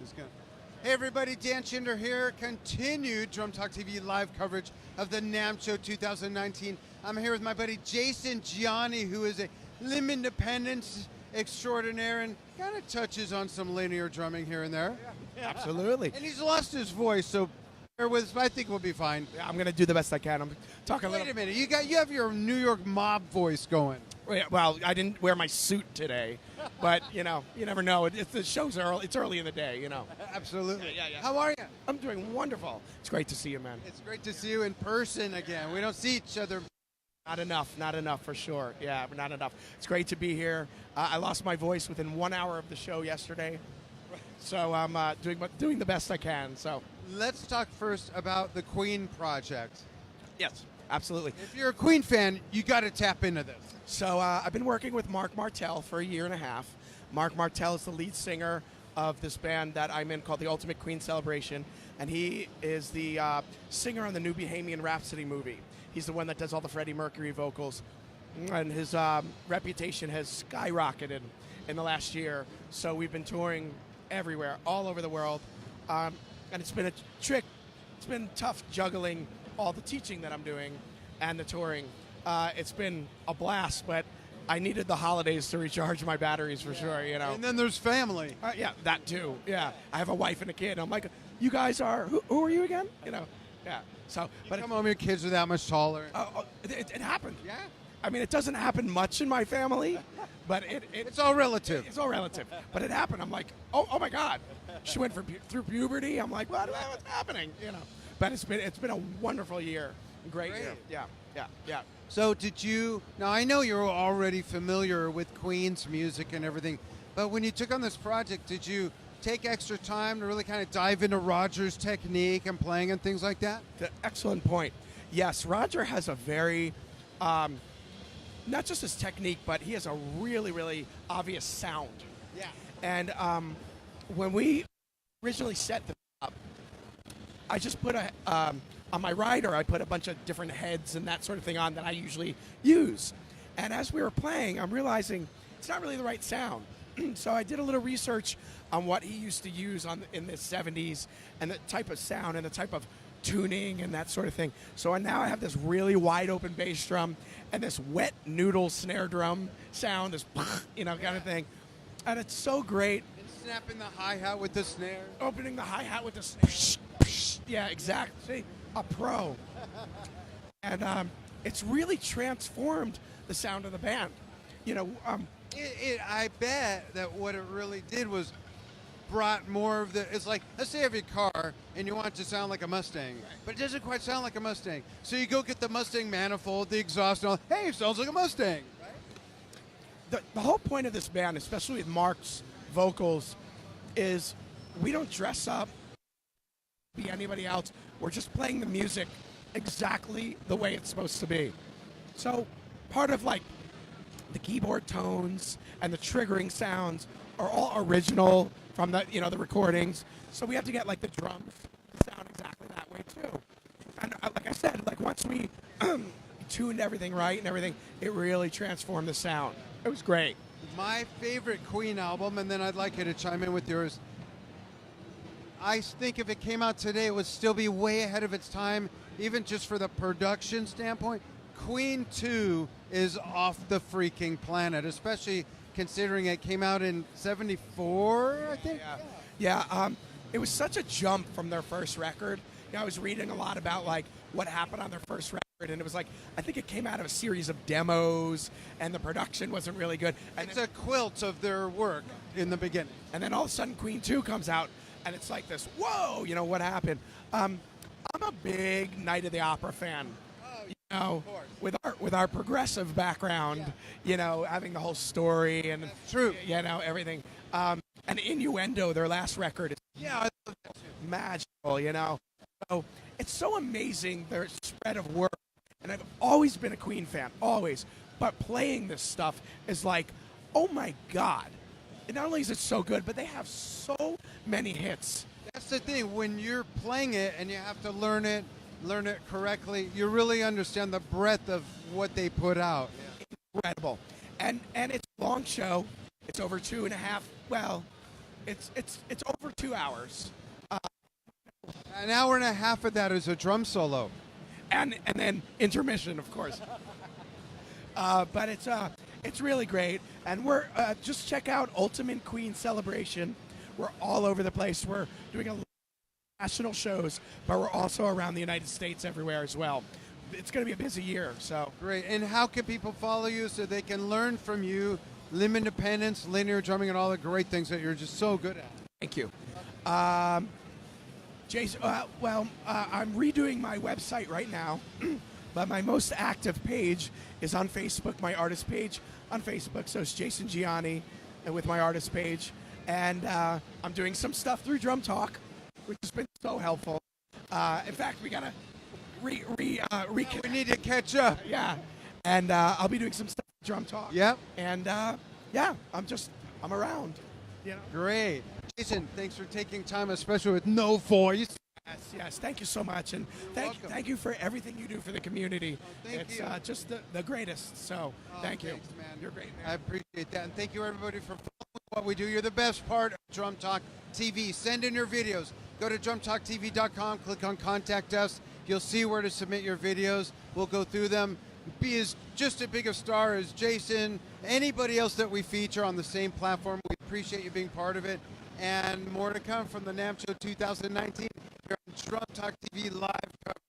Who's gonna... Hey everybody, Dan Shinder here. Continued Drum Talk TV live coverage of the NAMM Show 2019. I'm here with my buddy Jason Gianni, who is a limb independence extraordinaire and kind of touches on some linear drumming here and there. Yeah, absolutely. And he's lost his voice, so bear with us, but I think we'll be fine. Yeah, I'm going to do the best I can. I'm talking Wait a minute, you have your New York mob voice going. Well, I didn't wear my suit today, but you never know. The show's early. It's early in the day, Absolutely. Yeah. How are you? I'm doing wonderful. It's great to see you, man. It's great to see you in person again. We don't see each other. Not enough for sure. Yeah, not enough. It's great to be here. I lost my voice within 1 hour of the show yesterday, so I'm doing the best I can. So let's talk first about the Queen project. yes, absolutely. If you're a Queen fan, you got to tap into this. So I've been working with Mark Martel for a year and a half. Mark Martel is the lead singer of this band that I'm in called the Ultimate Queen Celebration, and he is the singer on the new Bohemian Rhapsody movie. He's the one that does all the Freddie Mercury vocals, and his reputation has skyrocketed in the last year. So we've been touring everywhere, all over the world, and it's been a trick. It's been tough juggling all the teaching that I'm doing and the touring. It's been a blast, but I needed the holidays to recharge my batteries for sure, And then there's family. Yeah, that too. Yeah, I have a wife and a kid. I'm like, you guys are, who are you again? Yeah. So, but come home, your kids are that much taller. It happened. Yeah. I mean, it doesn't happen much in my family, but it's all relative. It's all relative. But it happened. I'm like, oh my God. She went through puberty. I'm like, what's happening? But it's been a wonderful year. Great year. Yeah. So now I know you're already familiar with Queen's music and everything, but when you took on this project, did you take extra time to really kind of dive into Roger's technique and playing and things like that? Excellent point. Yes, Roger has a very, not just his technique, but he has a really, really obvious sound. Yeah. And when we originally set this up, I just put on my rider, I put a bunch of different heads and that sort of thing on that I usually use. And as we were playing, I'm realizing it's not really the right sound. So I did a little research on what he used to use in the 70s and the type of sound and the type of tuning and that sort of thing. So now I have this really wide open bass drum and this wet noodle snare drum sound, this kind of thing. And it's so great. And snapping the hi-hat with the snare. Opening the hi-hat with the snare. Yeah, exactly. A pro. And it's really transformed the sound of the band. I bet that what it really did was brought more of it's like, let's say you have your car and you want it to sound like a Mustang, but it doesn't quite sound like a Mustang. So you go get the Mustang manifold, the exhaust, and all, hey, it sounds like a Mustang. The whole point of this band, especially with Mark's vocals, is we don't dress up, be anybody else. We're just playing the music exactly the way it's supposed to be. So part of the keyboard tones and the triggering sounds are all original from the the recordings. So we have to get the drums to sound exactly that way too. And like I said, once we tuned everything right and everything, it really transformed the sound. It was great. My favorite Queen album, and then I'd like you to chime in with yours. I think if it came out today, it would still be way ahead of its time, even just for the production standpoint. Queen 2 is off the freaking planet, especially considering it came out in '74, I think. Yeah. It was such a jump from their first record. I was reading a lot about what happened on their first record, and it was I think it came out of a series of demos, and the production wasn't really good. And it's a quilt of their work in the beginning. And then all of a sudden, Queen 2 comes out, and it's like this, whoa, what happened? I'm a big Night of the Opera fan. With our progressive background, having the whole story and that's true, everything. And Innuendo, their last record, is I love that too. Magical, So it's so amazing their spread of work. And I've always been a Queen fan, always. But playing this stuff is oh my God. And not only is it so good, but they have so many hits. That's the thing. When you're playing it and you have to learn it correctly, you really understand the breadth of what they put out. Incredible. And it's a long show. It's over 2.5, It's over 2 hours, An hour and a half of that is a drum solo. and then intermission, of course. But it's really great, and we're just check out Ultimate Queen Celebration. We're all over the place. We're doing a lot of national shows, but we're also around the United States everywhere as well. It's going to be a busy year, so. Great. And how can people follow you so they can learn from you limb independence, linear drumming, and all the great things that you're just so good at? Thank you. Jason, I'm redoing my website right now, but my most active page is on Facebook, my artist page on Facebook. So it's Jason Gianni, and with my artist page. And I'm doing some stuff through Drum Talk, which has been so helpful. In fact, we got to We need to catch up. Yeah. And I'll be doing some stuff with Drum Talk. Yep. And I'm around. You know? Great. Jason, thanks for taking time, especially with no voice. Yes, thank you so much, and welcome. thank you for everything you do for the community. Thank it's you. Just the greatest. So thank you. Thanks, man. You're great, man. I appreciate that. And thank you, everybody, for following what we do. You're the best part of Drum Talk TV. Send in your videos. Go to drumtalktv.com, click on Contact Us. You'll see where to submit your videos. We'll go through them. Be as just as big a star as Jason, anybody else that we feature on the same platform. We appreciate you being part of it. And more to come from the NAMM Show 2019 here on Drum Talk TV live coverage.